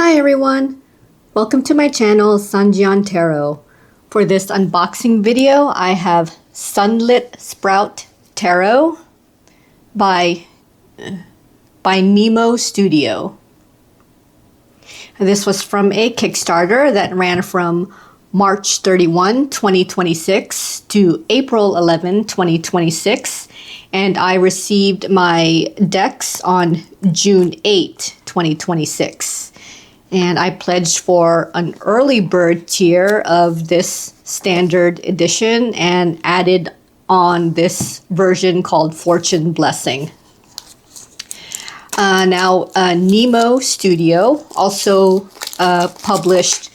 Hi everyone! Welcome to my channel, Sanjian Tarot. For this unboxing video, I have Sunlit Sprout Tarot by Nimo Studio. This was from a Kickstarter that ran from March 31, 2026 to April 11, 2026, and I received my decks on June 8, 2026. And I pledged for an early bird tier of this standard edition and added on this version called Fortune Blessing. Now, Nimo Studio also published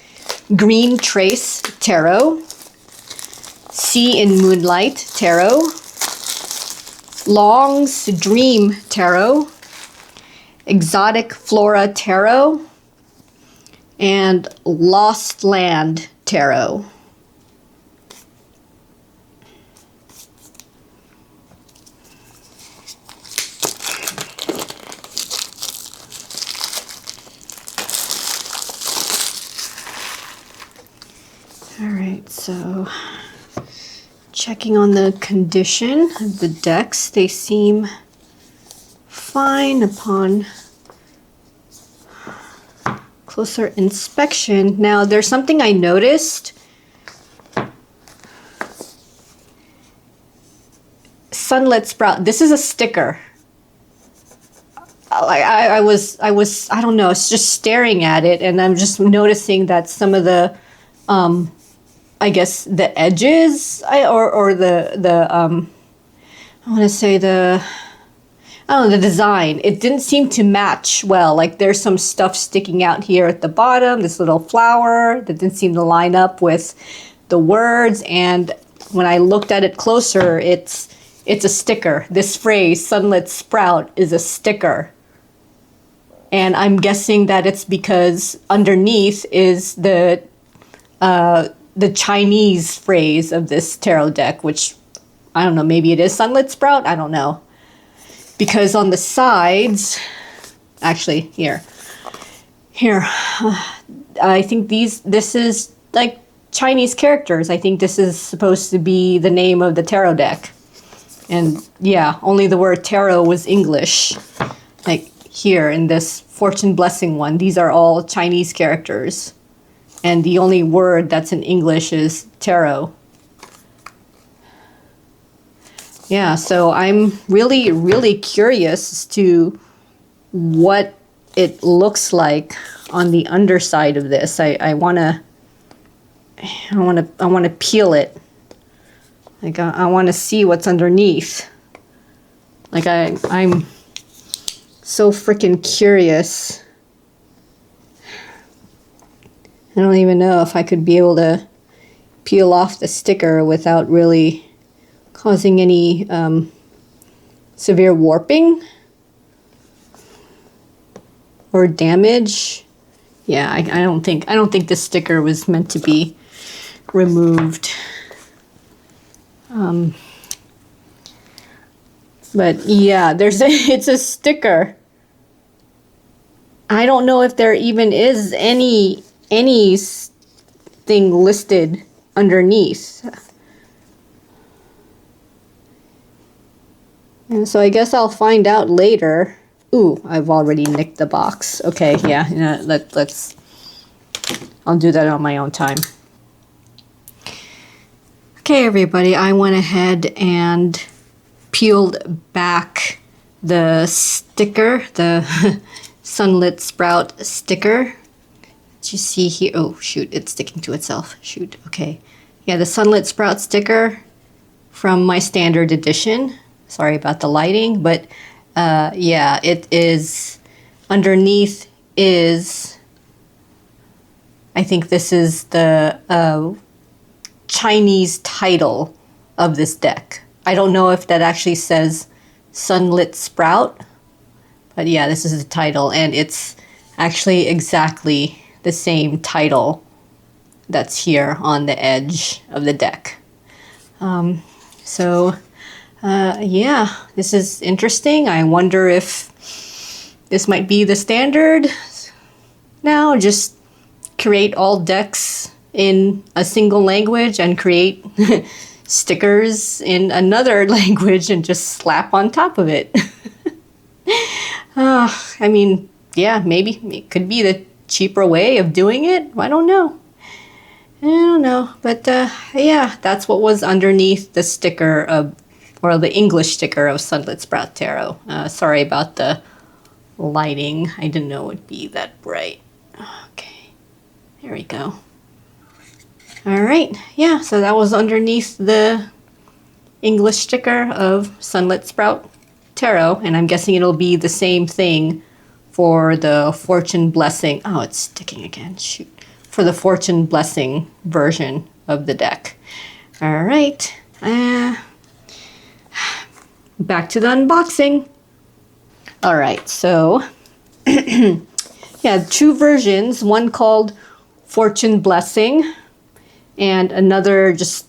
Green Trace Tarot, Sea in Moonlight Tarot, Long's Dream Tarot, Exotic Flora Tarot, and Lost Land Tarot. All right, so checking on the condition of the decks, they seem fine upon closer inspection. Now, there's something I noticed. Sunlit Sprout. This is a sticker. I don't know. It's just staring at it, and I'm just noticing that some of the, I guess the edges, I want to say the design, it didn't seem to match well. Like there's some stuff sticking out here at the bottom, this little flower that didn't seem to line up with the words. And when I looked at it closer, it's a sticker. This phrase, Sunlit Sprout, is a sticker. And I'm guessing that it's because underneath is the Chinese phrase of this tarot deck, which I don't know, maybe it is Sunlit Sprout, I don't know. Because on the sides, actually here, I think this is like Chinese characters. I think this is supposed to be the name of the tarot deck. And yeah, only the word tarot was English. Like here in this Fortune Blessing one, these are all Chinese characters. And the only word that's in English is tarot. Yeah, so I'm really, really curious as to what it looks like on the underside of this. I wanna peel it. Like I want to see what's underneath. Like I'm so freaking curious. I don't even know if I could be able to peel off the sticker without really causing any severe warping or damage. Yeah, I don't think this sticker was meant to be removed. But yeah, it's a sticker. I don't know if there even is anything listed underneath. And so I guess I'll find out later. Ooh, I've already nicked the box. Okay, yeah, I'll do that on my own time. Okay, everybody, I went ahead and peeled back the sticker, the Sunlit Sprout sticker. Did you see here? Oh, shoot, it's sticking to itself. Shoot, okay. Yeah, the Sunlit Sprout sticker from my standard edition. Sorry about the lighting, but yeah, it is, underneath is, I think this is the Chinese title of this deck. I don't know if that actually says Sunlit Sprout, but yeah, this is the title, and it's actually exactly the same title that's here on the edge of the deck. Yeah, this is interesting. I wonder if this might be the standard now, just create all decks in a single language and create stickers in another language and just slap on top of it. I mean, yeah, maybe it could be the cheaper way of doing it. I don't know. But yeah, that's what was underneath the sticker of, or the English sticker of Sunlit Sprout Tarot. Sorry about the lighting. I didn't know it would be that bright. Okay, there we go. All right, yeah, so that was underneath the English sticker of Sunlit Sprout Tarot, and I'm guessing it'll be the same thing for the Fortune Blessing. Oh, it's sticking again, shoot. For the Fortune Blessing version of the deck. All right, back to the unboxing. All right, so yeah, two versions, one called Fortune Blessing and another just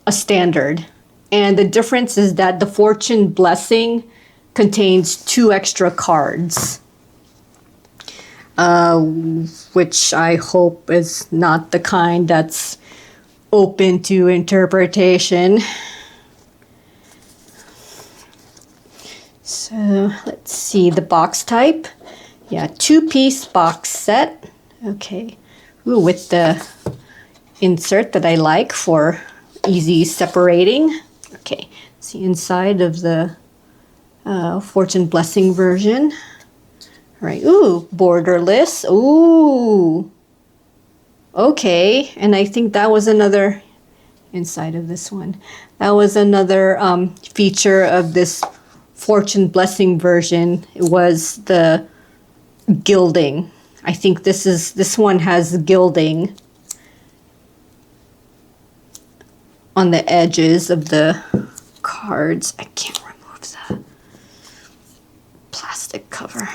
a standard. And the difference is that the Fortune Blessing contains 2 extra cards, which I hope is not the kind that's open to interpretation. So let's see the box type. Yeah, 2-piece box set. Okay. Ooh, with the insert that I like for easy separating. Okay, it's the inside of the Fortune Blessing version. All right, ooh, borderless. Ooh. Okay, and I think that was another inside of this one. That was another feature of this Fortune Blessing version. It was the gilding. I think this one has gilding on the edges of the cards. I can't remove the plastic cover.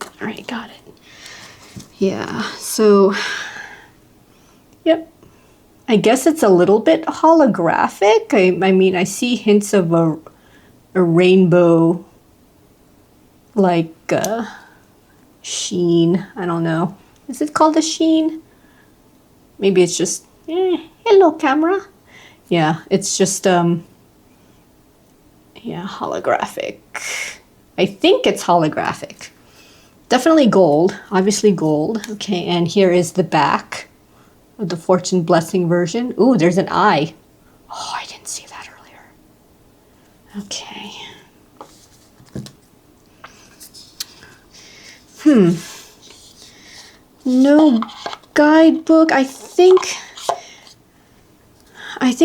All right, got it. Yeah, so, yep. I guess it's a little bit holographic. I mean, I see hints of a rainbow, like, sheen. I don't know. Is it called a sheen? Maybe it's just, hello, camera. Yeah, it's just, yeah, holographic. I think it's holographic. Definitely gold, obviously gold. Okay, and here is the back of the Fortune Blessing version. Ooh, there's an eye. Oh, I didn't see that earlier. Okay. No guidebook. I think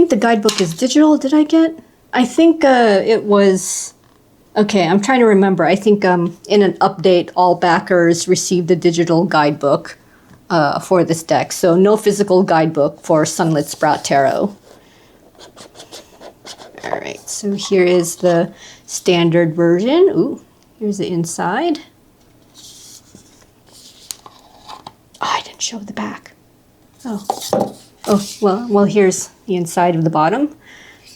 the guidebook is digital. Did I get? I think it was. Okay, I'm trying to remember. I think in an update, all backers received a digital guidebook for this deck. So no physical guidebook for Sunlit Sprout Tarot. All right, so here is the standard version. Ooh, here's the inside. Oh, I didn't show the back. Oh, well, here's the inside of the bottom.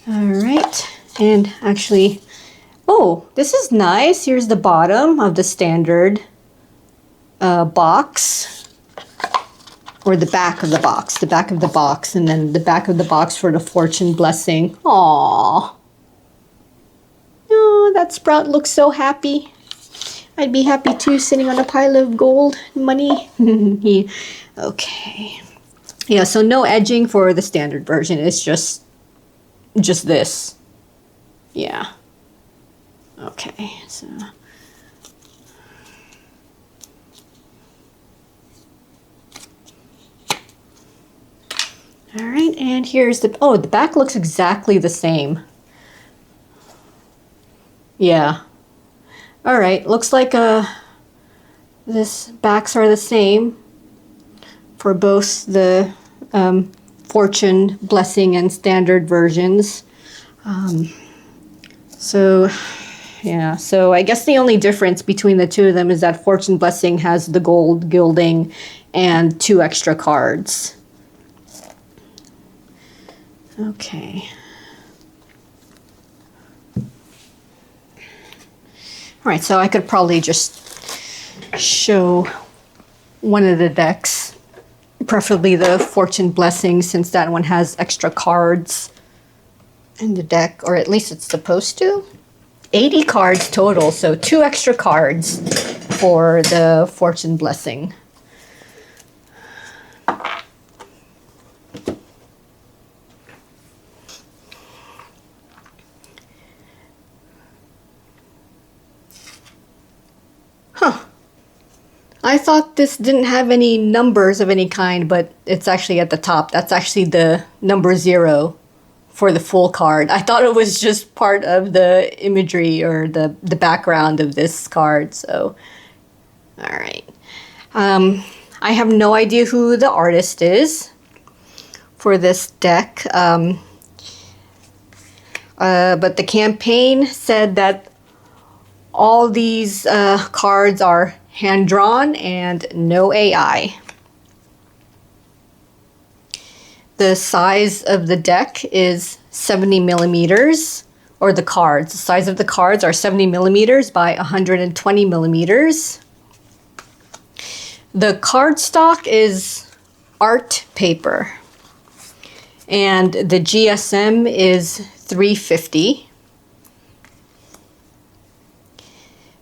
All right, and actually, oh, this is nice. Here's the bottom of the standard box, or the back of the box, and then the back of the box for the Fortune Blessing. Aww. Oh, that Sprout looks so happy. I'd be happy too, sitting on a pile of gold money. Okay. Yeah, so no edging for the standard version. It's just this. Yeah. Okay, so. All right, and here's the, oh, the back looks exactly the same. Yeah. All right, looks like this backs are the same for both the Fortune Blessing and standard versions. So yeah, so I guess the only difference between the two of them is that Fortune Blessing has the gold gilding and 2 extra cards. Okay. Right, so I could probably just show one of the decks, preferably the Fortune Blessing, since that one has extra cards in the deck, or at least it's supposed to. 80 cards total, so 2 extra cards for the Fortune Blessing. Huh. I thought this didn't have any numbers of any kind, but it's actually at the top. That's actually the number 0 for the full card. I thought it was just part of the imagery or the background of this card, so all right. I have no idea who the artist is for this deck, but the campaign said that all these cards are hand-drawn and no AI. The size of the deck is 70 millimeters, or the cards. The size of the cards are 70 millimeters by 120 millimeters. The cardstock is art paper, and the GSM is 350.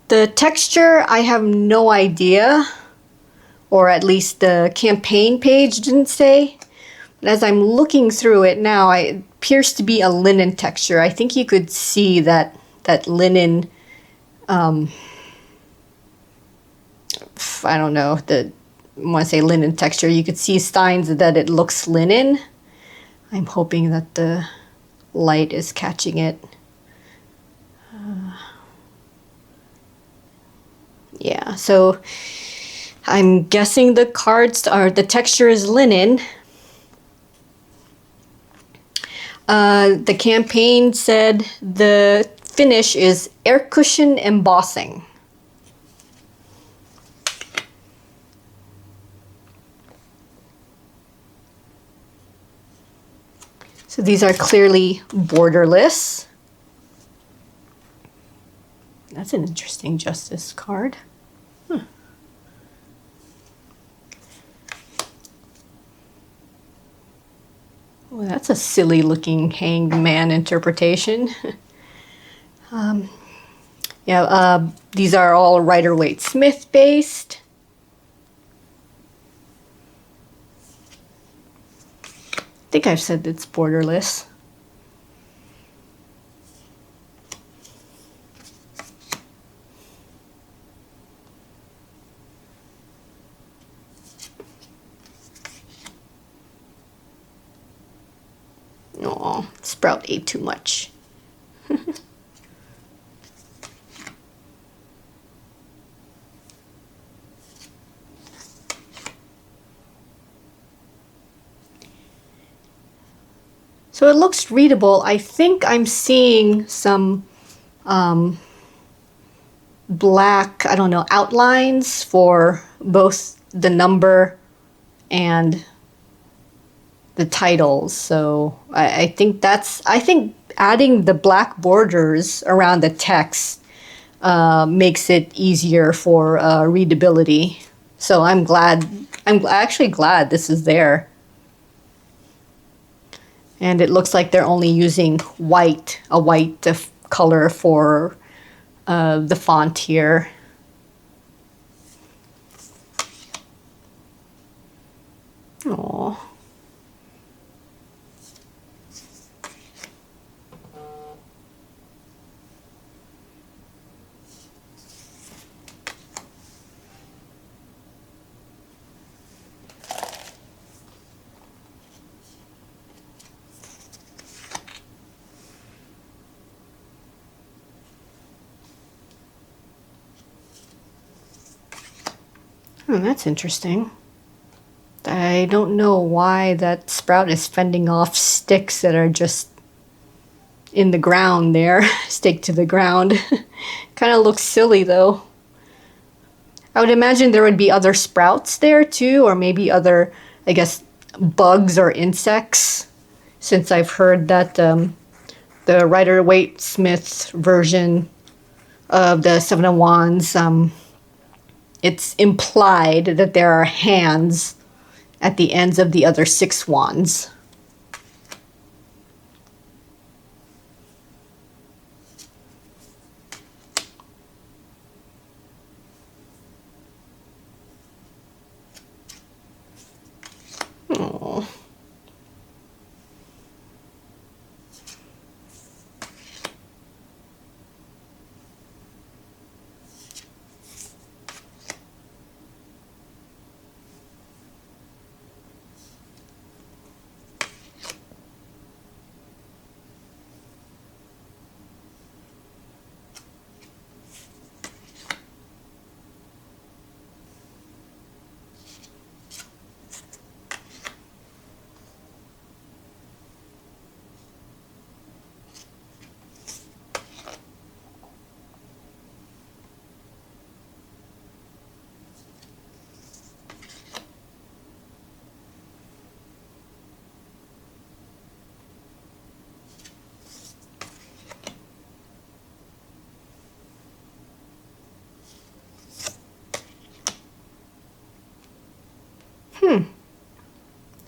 The texture, I have no idea, or at least the campaign page didn't say. But as I'm looking through it now, it appears to be a linen texture. I think you could see that linen, I don't know, I want to say linen texture. You could see signs that it looks linen. I'm hoping that the light is catching it. Yeah, so I'm guessing the texture is linen. The campaign said the finish is air cushion embossing. So these are clearly borderless. That's an interesting Justice card. Well, that's a silly looking hanged man interpretation. These are all Rider-Waite Smith based. I think I've said it's borderless. Oh, Sprout ate too much. So it looks readable. I think I'm seeing some black, I don't know, outlines for both the number and the titles. So I think adding the black borders around the text makes it easier for readability. So I'm actually glad this is there. And it looks like they're only using white, a white color for the font here. Aww. Oh, that's interesting. I don't know why that sprout is fending off sticks that are just in the ground there, stake to the ground. Kind of looks silly though. I would imagine there would be other sprouts there too, or maybe other, I guess, bugs or insects, since I've heard that the Rider-Waite Smith version of the Seven of Wands, it's implied that there are hands at the ends of the other 6 wands. Oh.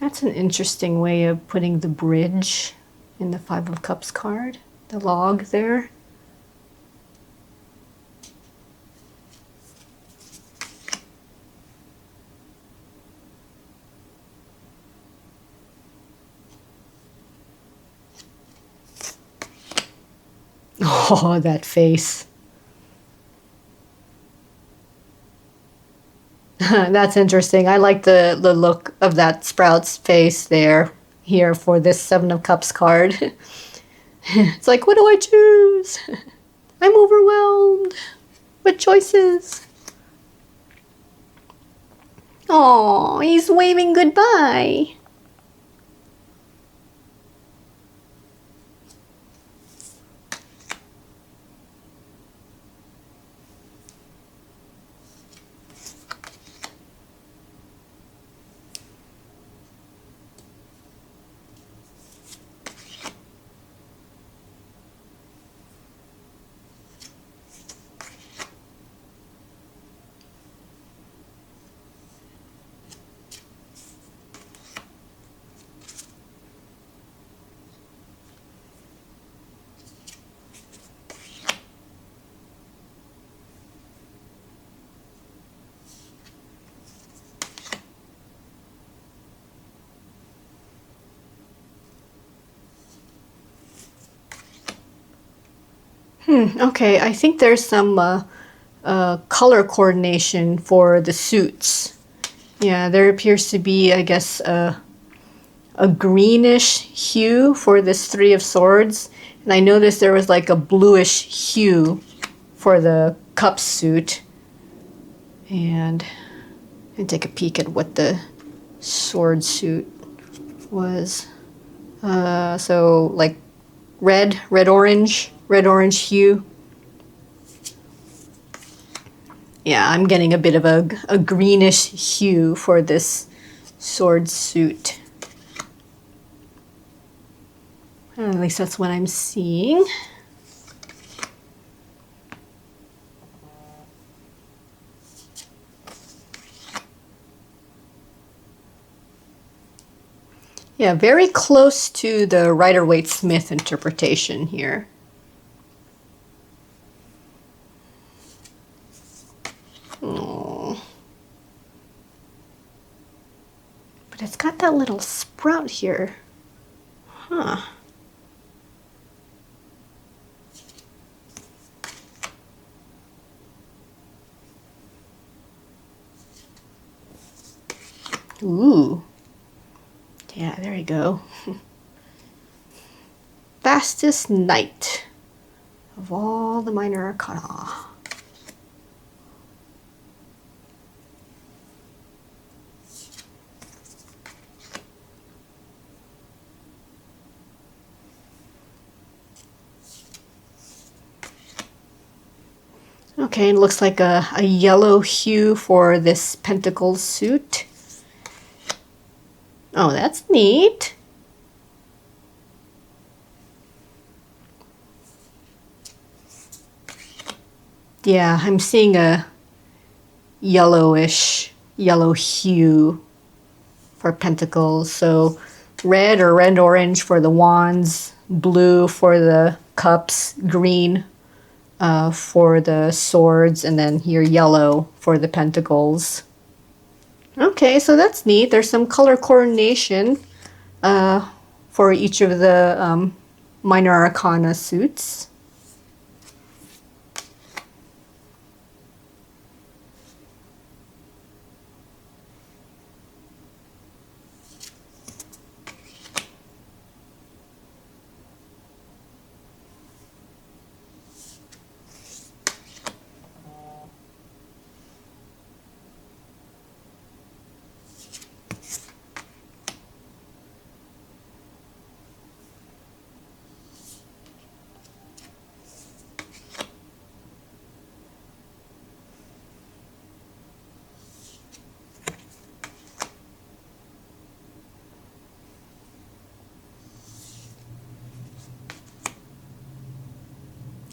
That's an interesting way of putting the bridge in the Five of Cups card, the log there. Oh, that face. That's interesting. I like the look of that Sprout's face there, here for this Seven of Cups card. It's like, what do I choose? I'm overwhelmed. What choices? Oh, he's waving goodbye. Okay, I think there's some color coordination for the suits. Yeah, there appears to be, I guess, a greenish hue for this Three of Swords. And I noticed there was like a bluish hue for the cup suit. And take a peek at what the sword suit was. So like red-orange hue. Yeah, I'm getting a bit of a greenish hue for this sword suit. At least that's what I'm seeing. Yeah, very close to the Rider-Waite-Smith interpretation here. Oh. But it's got that little sprout here. Huh. Ooh. Yeah, there you go. Fastest knight of all the minor arcana. Okay, it looks like a yellow hue for this pentacle suit. Oh, that's neat. Yeah, I'm seeing a yellow hue for pentacles. So red or red-orange for the wands, blue for the cups, green for the swords, and then here yellow for the pentacles. Okay, so that's neat. There's some color coordination for each of the minor arcana suits.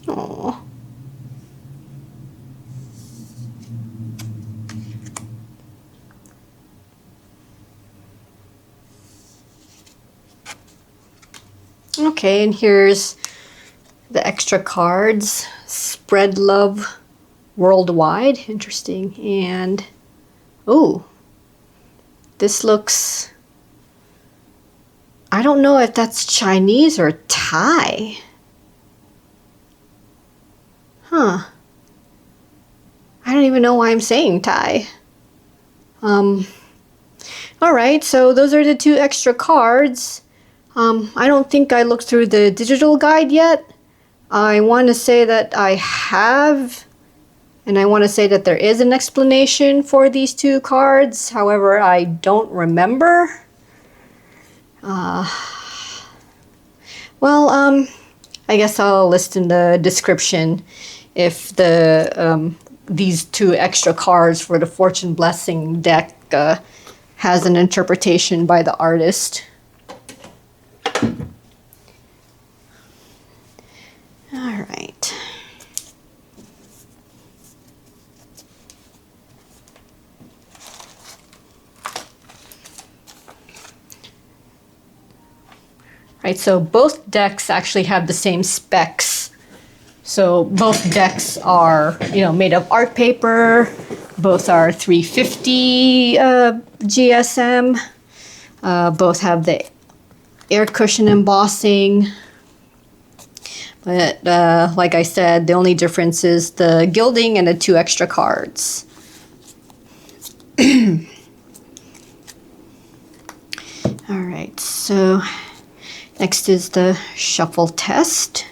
Aww. Okay, and here's the extra cards. Spread love worldwide. Interesting. And, oh, this looks, I don't know if that's Chinese or Thai. Huh. I don't even know why I'm saying Thai. Alright, so those are the 2 extra cards. I don't think I looked through the digital guide yet. I want to say that I have, and I want to say that there is an explanation for these 2 cards. However, I don't remember. Well, I guess I'll list in the description if the these 2 extra cards for the Fortune Blessing deck has an interpretation by the artist. All right. Right, so both decks actually have the same specs. So both decks are, made of art paper. Both are 350 GSM. Both have the air cushion embossing. But like I said, the only difference is the gilding and the 2 extra cards. All right, so next is the shuffle test.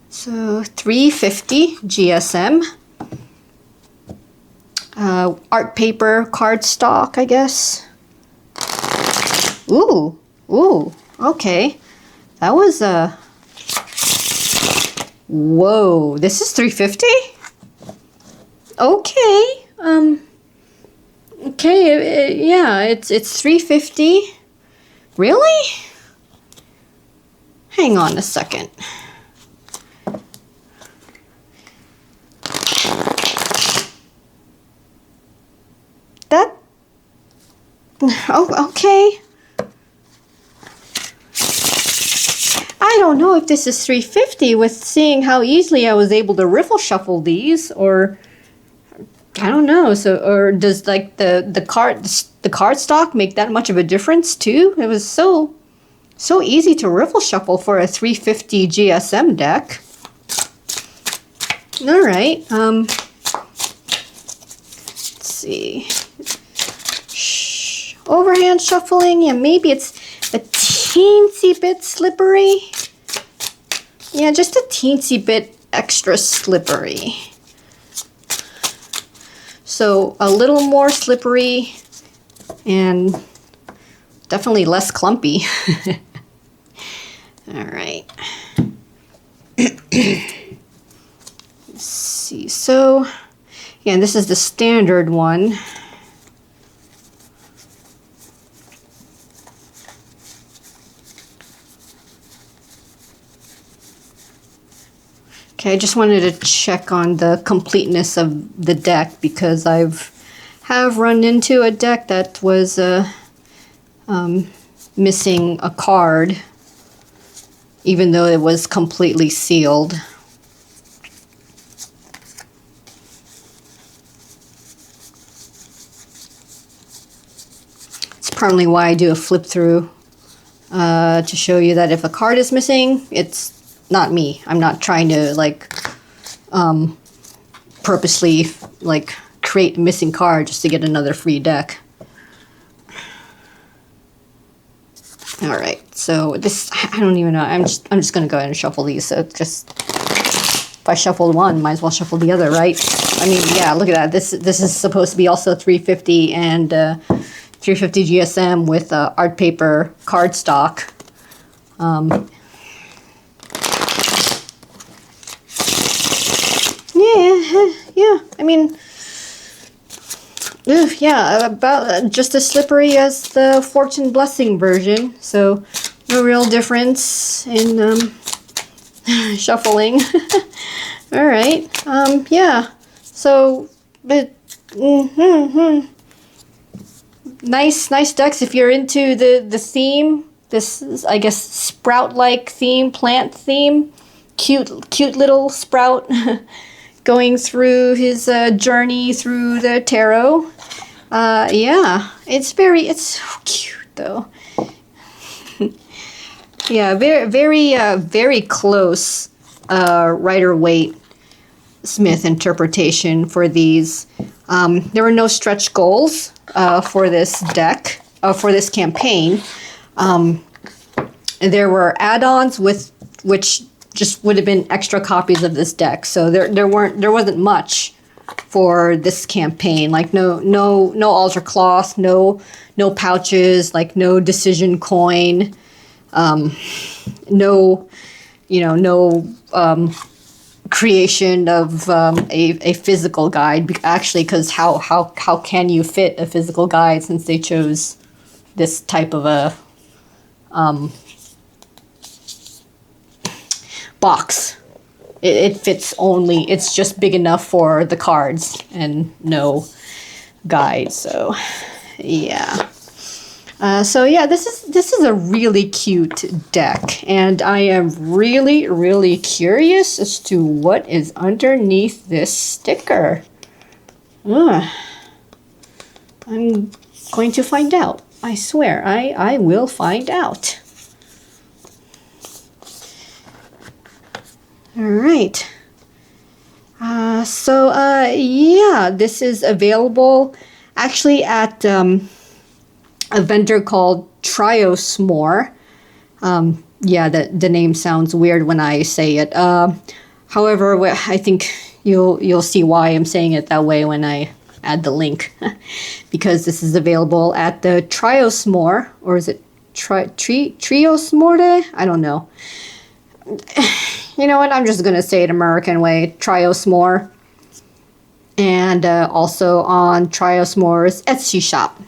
So 350 GSM. Art paper cardstock, I guess. Ooh, okay. That was a... Whoa, this is 350? Okay, okay, yeah, it's 350. Really? Hang on a second. That... Oh, okay. I don't know if this is 350 with seeing how easily I was able to riffle shuffle these, or I don't know. So, or does like the card stock make that much of a difference too? It was so easy to riffle shuffle for a 350 GSM deck. All right. Let's see. Overhand shuffling. Yeah, maybe it's a teensy bit slippery. Yeah, just a teensy bit extra slippery. So a little more slippery and definitely less clumpy. All right. Let's see. So, yeah, this is the standard one. Okay, I just wanted to check on the completeness of the deck because have run into a deck that was missing a card, even though it was completely sealed. It's partly why I do a flip through to show you that if a card is missing, it's not me. I'm not trying to like purposely like create a missing card just to get another free deck. All right, so this, I don't even know. I'm just gonna go ahead and shuffle these. So just if I shuffled one, might as well shuffle the other, right? I mean, yeah, look at that. This is supposed to be also 350 and 350 GSM with art paper cardstock. Yeah. I mean, yeah, about just as slippery as the Fortune Blessing version. So no real difference in shuffling. All right. Yeah. So, but nice decks if you're into the theme. This is, I guess, sprout-like theme, plant theme. Cute little sprout. Going through his journey through the tarot. Yeah, it's so cute though. Yeah, very close Rider-Waite Smith interpretation for these. There were no stretch goals for this deck, for this campaign. There were add-ons with which just would have been extra copies of this deck. So there wasn't much for this campaign. Like no altar cloth, no pouches, like no decision coin, no creation of a physical guide. Actually, because how can you fit a physical guide since they chose this type of a box. It fits only, it's just big enough for the cards and no guide. So yeah. This is a really cute deck, and I am really curious as to what is underneath this sticker. I'm going to find out. I swear, I will find out. All right. Yeah, this is available actually at a vendor called Triosmore. Yeah, the name sounds weird when I say it. However, I think you'll see why I'm saying it that way when I add the link, because this is available at the Triosmore, or is it Triosmore? I don't know. You know what? I'm just going to say it American way. Triosmore. And also on Triosmore's Etsy shop.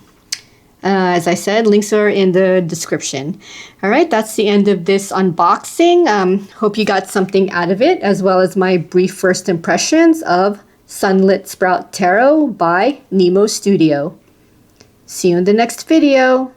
As I said, links are in the description. All right, that's the end of this unboxing. Hope you got something out of it, as well as my brief first impressions of Sunlit Sprout Tarot by Nimo Studio. See you in the next video.